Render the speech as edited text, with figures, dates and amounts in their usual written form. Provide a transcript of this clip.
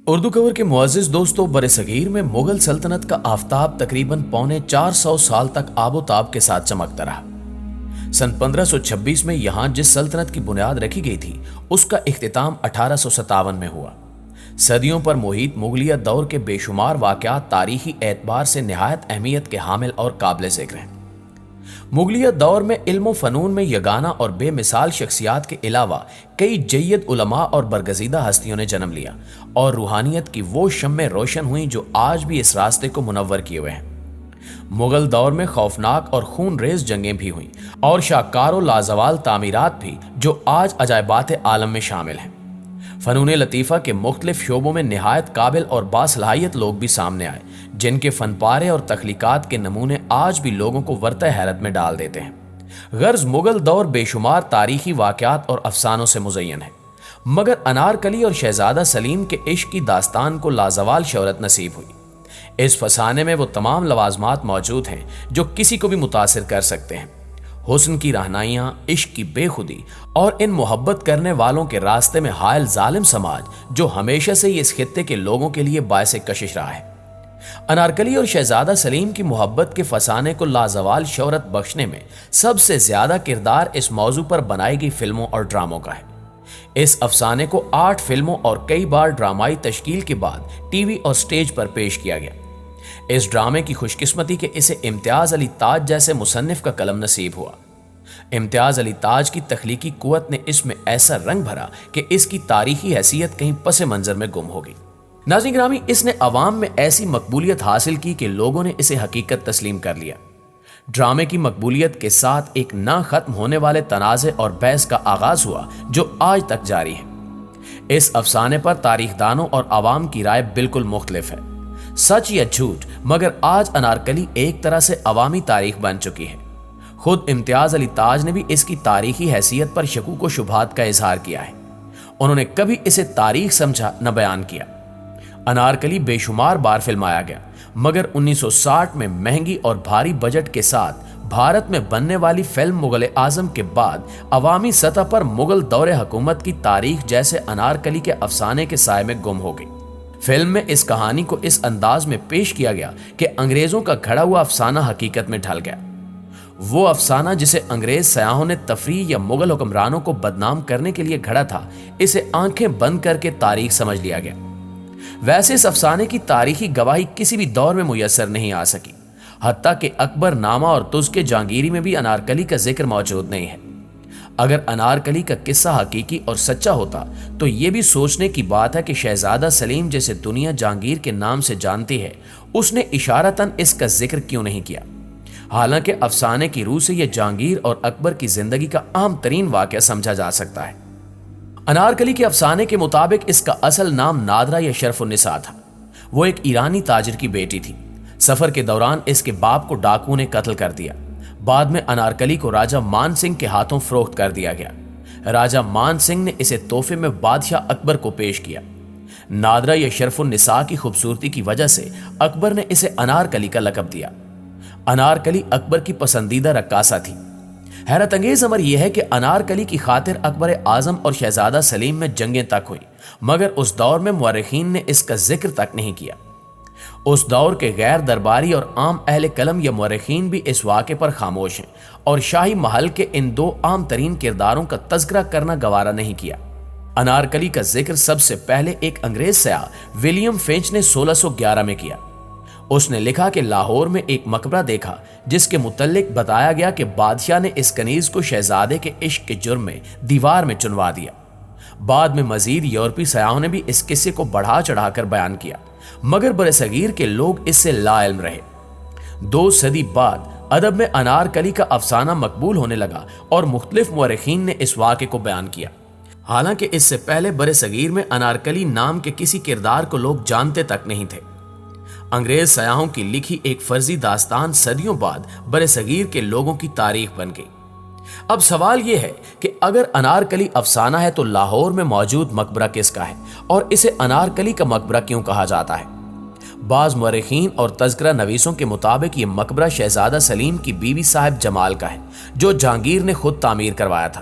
اردو کور کے معزز دوستوں، برصغیر میں مغل سلطنت کا آفتاب تقریباً 450 سال تک آب و تاب کے ساتھ چمکتا رہا۔ سن 1526 میں یہاں جس سلطنت کی بنیاد رکھی گئی تھی اس کا اختتام 1857 میں ہوا۔ صدیوں پر محیط مغلیہ دور کے بے شمار واقعات تاریخی اعتبار سے نہایت اہمیت کے حامل اور قابل ذکر ہیں۔ مغلیہ دور میں علم و فنون میں یگانہ اور بے مثال شخصیات کے علاوہ کئی جید علماء اور برگزیدہ ہستیوں نے جنم لیا اور روحانیت کی وہ شمعیں روشن ہوئیں جو آج بھی اس راستے کو منور کیے ہوئے ہیں۔ مغل دور میں خوفناک اور خون ریز جنگیں بھی ہوئیں اور شاہکار و لازوال تعمیرات بھی جو آج عجائبات عالم میں شامل ہیں۔ فنون لطیفہ کے مختلف شعبوں میں نہایت قابل اور باصلاحیت لوگ بھی سامنے آئے جن کے فن پارے اور تخلیقات کے نمونے آج بھی لوگوں کو ورطہ حیرت میں ڈال دیتے ہیں۔ غرض مغل دور بے شمار تاریخی واقعات اور افسانوں سے مزین ہے، مگر انارکلی اور شہزادہ سلیم کے عشق کی داستان کو لازوال شہرت نصیب ہوئی۔ اس فسانے میں وہ تمام لوازمات موجود ہیں جو کسی کو بھی متاثر کر سکتے ہیں۔ حسن کی رہنائیاں، عشق کی بے خودی اور ان محبت کرنے والوں کے راستے میں حائل ظالم سماج جو ہمیشہ سے ہی اس خطے کے لوگوں کے لیے باعث کشش رہا ہے۔ انارکلی اور شہزادہ سلیم کی محبت کے فسانے کو لازوال شہرت بخشنے میں سب سے زیادہ کردار اس موضوع پر بنائی گئی فلموں اور ڈراموں کا ہے۔ اس افسانے کو 8 فلموں اور کئی بار ڈرامائی تشکیل کے بعد ٹی وی اور سٹیج پر پیش کیا گیا۔ اس ڈرامے کی خوش قسمتی کہ اسے امتیاز علی تاج جیسے مصنف کا قلم نصیب ہوا۔ امتیاز علی تاج کی تخلیقی قوت نے اس میں ایسا رنگ بھرا کہ اس کی تاریخی حیثیت کہیں پس منظر میں گم ہو گئی۔ ناظرین گرامی، اس نے عوام میں ایسی مقبولیت حاصل کی کہ لوگوں نے اسے حقیقت تسلیم کر لیا۔ ڈرامے کی مقبولیت کے ساتھ ایک نہ ختم ہونے والے تنازع اور بحث کا آغاز ہوا جو آج تک جاری ہے۔ اس افسانے پر تاریخ دانوں اور عوام کی رائے بالکل مختلف ہے۔ سچ یا جھوٹ، مگر آج انارکلی ایک طرح سے عوامی تاریخ بن چکی ہے۔ خود امتیاز علی تاج نے بھی اس کی تاریخی حیثیت پر شکوک و شبہات کا اظہار کیا ہے۔ انہوں نے کبھی اسے تاریخ سمجھا نہ بیان کیا۔ انارکلی بے شمار بار فلمایا گیا، مگر 1960 میں مہنگی اور بھاری بجٹ کے ساتھ بھارت میں بننے والی فلم مغل اعظم کے بعد عوامی سطح پر مغل دور حکومت کی تاریخ جیسے انارکلی کے افسانے کے سائے میں گم ہو گئی۔ فلم میں اس کہانی کو اس انداز میں پیش کیا گیا کہ انگریزوں کا گھڑا ہوا افسانہ حقیقت میں ڈھل گیا۔ وہ افسانہ جسے انگریز سیاحوں نے تفریح یا مغل حکمرانوں کو بدنام کرنے کے لیے گھڑا تھا، اسے آنکھیں بند کر کے تاریخ سمجھ لیا گیا۔ ویسے اس افسانے کی تاریخی گواہی کسی بھی دور میں میسر نہیں آ سکی، حتیٰ کہ اکبر نامہ اور تزک جہانگیری میں بھی انارکلی کا ذکر موجود نہیں ہے۔ اگر انارکلی کا قصہ حقیقی اور سچا ہوتا تو یہ بھی سوچنے کی بات ہے کہ شہزادہ سلیم جسے دنیا جہانگیر کے نام سے جانتی ہے، اس نے اشارتاً اس کا ذکر کیوں نہیں کیا؟ حالانکہ افسانے کی روح سے یہ جہانگیر اور اکبر کی زندگی کا عام ترین واقعہ سمجھا جا سکتا ہے۔ انارکلی کے افسانے کے مطابق اس کا اصل نام نادرہ یا شرف النساء تھا۔ وہ ایک ایرانی تاجر کی بیٹی تھی۔ سفر کے دوران اس کے باپ کو ڈاکو نے قتل کر دیا۔ بعد میں انارکلی کو راجہ مان سنگھ کے ہاتھوں فروخت کر دیا گیا۔ راجہ مان سنگھ نے اسے تحفے میں بادشاہ اکبر کو پیش کیا۔ نادرہ یا شرف النساء کی خوبصورتی کی وجہ سے اکبر نے اسے انارکلی کا لقب دیا۔ انارکلی اکبر کی پسندیدہ رقاصہ تھی۔ حیرت انگیز امر یہ ہے کہ انارکلی کی خاطر اکبر اعظم اور شہزادہ سلیم میں جنگیں تک ہوئی، مگر اس دور میں مورخین نے اس کا ذکر تک نہیں کیا۔ اس دور کے غیر درباری اور عام اہل قلم یا مورخین بھی اس واقعے پر خاموش ہیں اور شاہی محل کے ان 2 عام ترین کرداروں کا تذکرہ کرنا گوارا نہیں کیا۔ انارکلی کا ذکر سب سے پہلے ایک انگریز سیاح ولیم فینچ نے 1611 میں کیا۔ اس نے لکھا کہ لاہور میں ایک مقبرہ دیکھا جس کے متعلق بتایا گیا کہ بادشاہ نے اس کنیز کو شہزادے کے عشق کے جرم میں دیوار میں چنوا دیا۔ بعد میں مزید یورپی سیاحوں نے بھی اس قصے کو بڑھا چڑھا کر بیان کیا، مگر برصغیر کے لوگ اس سے لا علم رہے۔ 2 صدی بعد ادب میں انارکلی کا افسانہ مقبول ہونے لگا اور مختلف مورخین نے اس واقعے کو بیان کیا۔ حالانکہ اس سے پہلے برصغیر میں انارکلی نام کے کسی کردار کو لوگ جانتے تک نہیں تھے۔ انگریز سیاحوں کی لکھی ایک فرضی داستان صدیوں بعد برصغیر کے لوگوں کی تاریخ بن گئی۔ اب سوال یہ ہے کہ اگر انارکلی افسانہ ہے تو لاہور میں موجود مقبرہ کس کا ہے اور اسے انارکلی کا مقبرہ کیوں کہا جاتا ہے؟ بعض مورخین اور تذکرہ نویسوں کے مطابق یہ مقبرہ شہزادہ سلیم کی بیوی صاحب جمال کا ہے جو جہانگیر نے خود تعمیر کروایا تھا۔